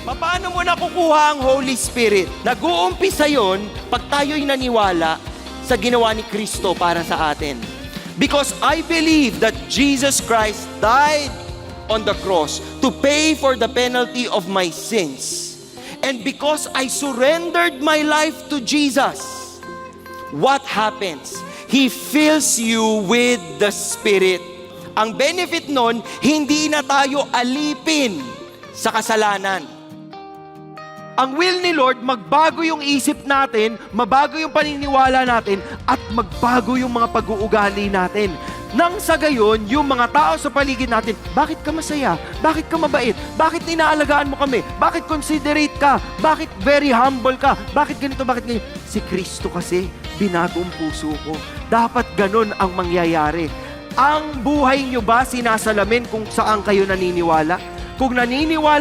Paano mo nakukuha ang Holy Spirit? Nag-uumpisa yun pag tayo'y naniwala sa ginawa ni Kristo para sa atin. Because I believe that Jesus Christ died on the cross to pay for the penalty of my sins. And because I surrendered my life to Jesus, what happens? He fills you with the Spirit. Ang benefit nun, hindi na tayo alipin sa kasalanan. Ang will ni Lord, magbago yung isip natin, mabago yung paniniwala natin, at magbago yung mga pag-uugali natin. Nang sa gayon, yung mga tao sa paligid natin, bakit ka masaya? Bakit ka mabait? Bakit inaalagaan mo kami? Bakit considerate ka? Bakit very humble ka? Bakit ganito? Bakit ganito? Si Kristo kasi, binago ang puso ko. Dapat ganun ang mangyayari. Ang buhay nyo ba sinasalamin kung saan kayo naniniwala? Kung naniniwala